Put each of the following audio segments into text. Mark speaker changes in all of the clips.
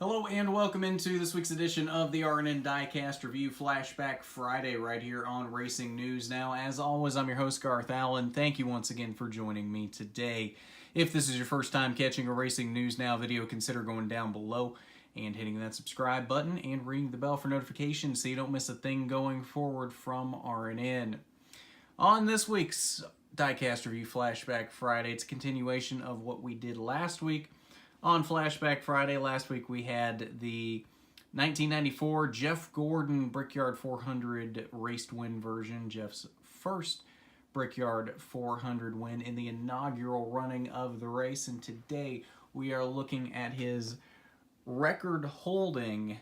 Speaker 1: Hello and welcome into this week's edition of the RNN Diecast Review Flashback Friday right here on Racing News Now. As always, I'm your host, Garth Allen. Thank you once again for joining me today. If this is your first time catching a Racing News Now video, consider going down below and hitting that subscribe button and ringing the bell for notifications so you don't miss a thing going forward from RNN. On this week's Diecast Review Flashback Friday, it's a continuation of what we did last week. On Flashback Friday, last week we had the 1994 Jeff Gordon Brickyard 400 race to win version, Jeff's first Brickyard 400 win in the inaugural running of the race. And today we are looking at his record-holding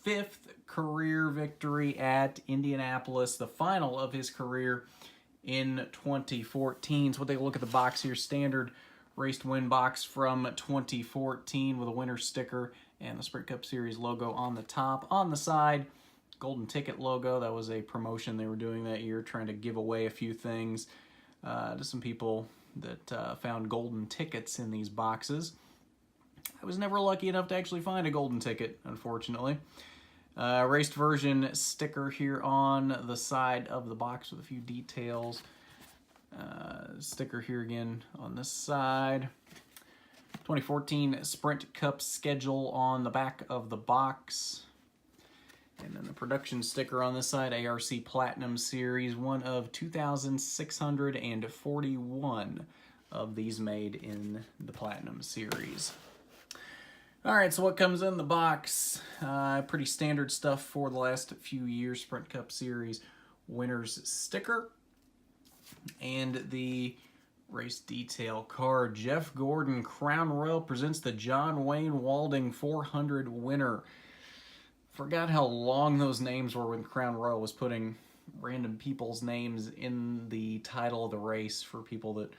Speaker 1: 5th career victory at Indianapolis, the final of his career in 2014. So we'll take a look at the box here. Standard race to win box from 2014 with a winner sticker and the Sprint Cup Series logo on the top. On the side, golden ticket logo. That was a promotion they were doing that year, trying to give away a few things to some people that found golden tickets in these boxes. I was never lucky enough to actually find a golden ticket, unfortunately. Raced version sticker here on the side of the box with a few details. Sticker here again on this side. 2014 Sprint Cup schedule on the back of the box. And then the production sticker on this side, ARC Platinum Series, one of 2,641 of these made in the Platinum Series. Alright, so what comes in the box? Pretty standard stuff for the last few years. Sprint Cup Series winner's sticker. And the race detail card. Jeff Gordon Crown Royal presents the John Wayne Walding 400 winner. Forgot how long those names were when Crown Royal was putting random people's names in the title of the race for people that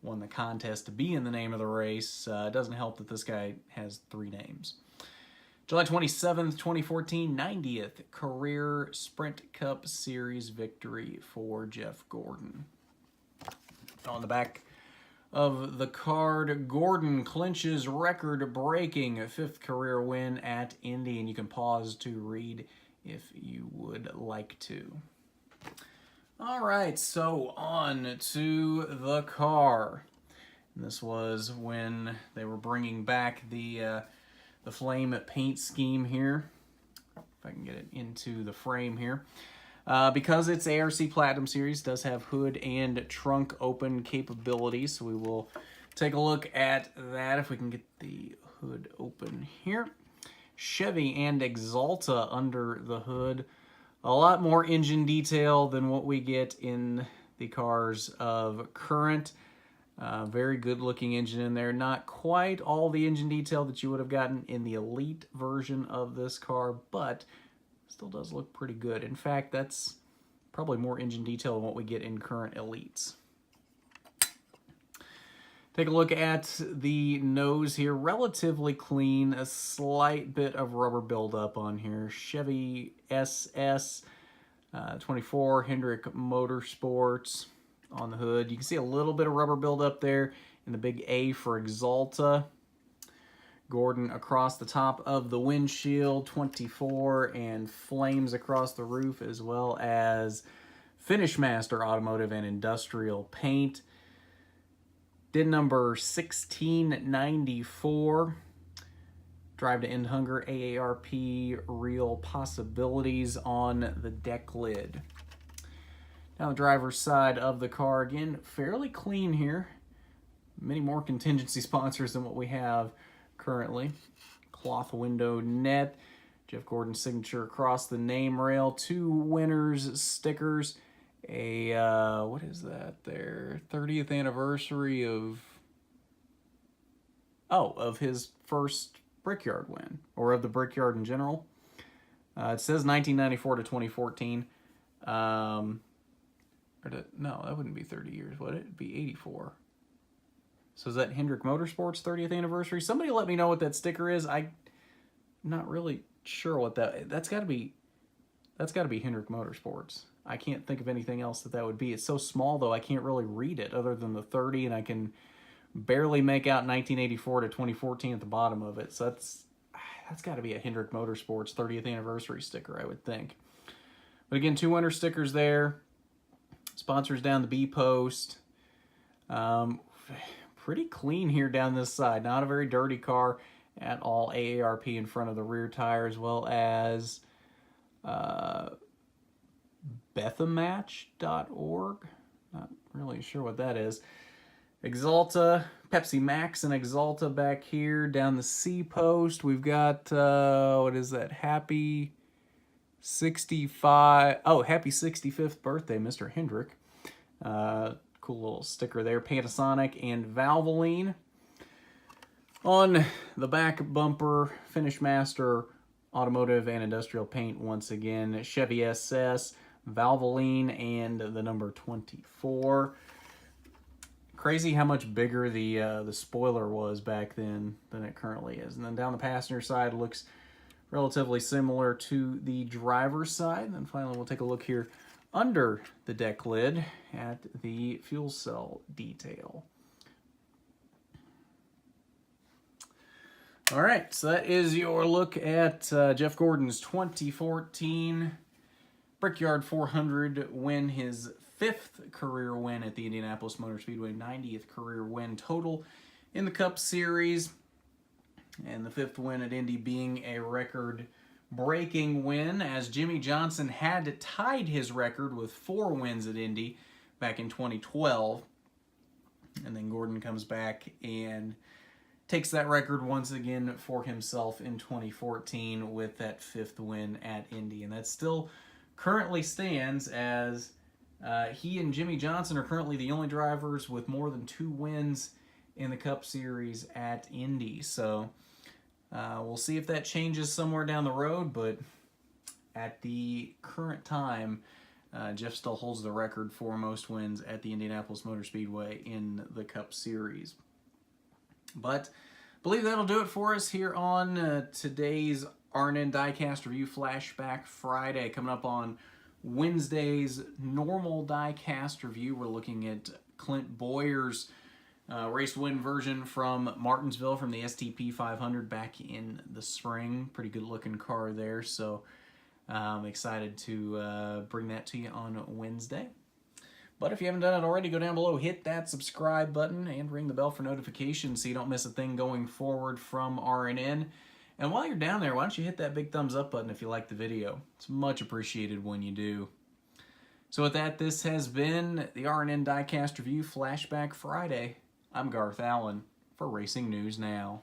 Speaker 1: won the contest to be in the name of the race. It doesn't help that this guy has 3 names. July 27th, 2014, 90th career Sprint Cup Series victory for Jeff Gordon. On the back of the card, Gordon clinches record-breaking 5th career win at Indy, and you can pause to read if you would like to. All right, so on to the car. And this was when they were bringing back the flame paint scheme here. If I can get it into the frame here. Because it's ARC Platinum Series, does have hood and trunk open capabilities. So we will take a look at that if we can get the hood open here. Chevy and Axalta under the hood. A lot more engine detail than what we get in the cars of current. Very good looking engine in there. Not quite all the engine detail that you would have gotten in the Elite version of this car, but still does look pretty good. In fact, that's probably more engine detail than what we get in current Elites. Take a look at the nose here. Relatively clean. A slight bit of rubber buildup on here. Chevy SS 24 Hendrick Motorsports on the hood. You can see a little bit of rubber buildup there in the big A for Axalta. Gordon across the top of the windshield, 24, and flames across the roof, as well as Finish Master Automotive and Industrial paint. Did number 1694. Drive to End Hunger, AARP, Real Possibilities on the deck lid. Now the driver's side of the car, again, fairly clean here. Many more contingency sponsors than what we have currently. Cloth window net, Jeff Gordon's signature across the name rail, 2 winners stickers, a what is that there, 30th anniversary of his first Brickyard win, or of the Brickyard in general. It says 1994 to 2014. No, that wouldn't be 30 years, would it? It'd be 84. So is that Hendrick Motorsports 30th anniversary? Somebody let me know what that sticker is. I'm not really sure what that's got to be. That's got to be Hendrick Motorsports. I can't think of anything else that would be. It's so small though, I can't really read it other than the 30, and I can barely make out 1984 to 2014 at the bottom of it. So that's got to be a Hendrick Motorsports 30th anniversary sticker, I would think. But again, 2 winter stickers there. Sponsors down the B post. Pretty clean here down this side. Not a very dirty car at all. AARP in front of the rear tire, as well as bethamatch.org. Not really sure what that is. Axalta, Pepsi Max and Axalta back here. Down the C post, we've got, what is that? Happy 65. Oh, happy 65th birthday, Mr. Hendrick. Cool little sticker there. Panasonic and Valvoline. On the back bumper, Finish Master, Automotive and Industrial Paint once again. Chevy SS, Valvoline, and the number 24. Crazy how much bigger the spoiler was back then than it currently is. And then down the passenger side looks relatively similar to the driver's side. And then finally we'll take a look here under the deck lid at the fuel cell detail. All right, so that is your look at Jeff Gordon's 2014 Brickyard 400 win, his 5th career win at the Indianapolis Motor Speedway, 90th career win total in the Cup Series, and the 5th win at Indy being a record-breaking win, as Jimmy Johnson had tied his record with 4 wins at Indy back in 2012, and then Gordon comes back and takes that record once again for himself in 2014 with that 5th win at Indy. And that still currently stands as he and Jimmy Johnson are currently the only drivers with more than 2 wins in the Cup Series at Indy. So we'll see if that changes somewhere down the road, but at the current time, Jeff still holds the record for most wins at the Indianapolis Motor Speedway in the Cup Series. But I believe that'll do it for us here on today's RNN Diecast Review Flashback Friday. Coming up on Wednesday's normal Diecast review, we're looking at Clint Boyer's race win version from Martinsville from the STP 500 back in the spring. Pretty good looking car there, so I'm excited to bring that to you on Wednesday. But if you haven't done it already, go down below, hit that subscribe button, and ring the bell for notifications so you don't miss a thing going forward from RNN. And while you're down there, why don't you hit that big thumbs up button if you like the video. It's much appreciated when you do. So with that, this has been the RNN Diecast Review Flashback Friday. I'm Garth Allen for Racing News Now.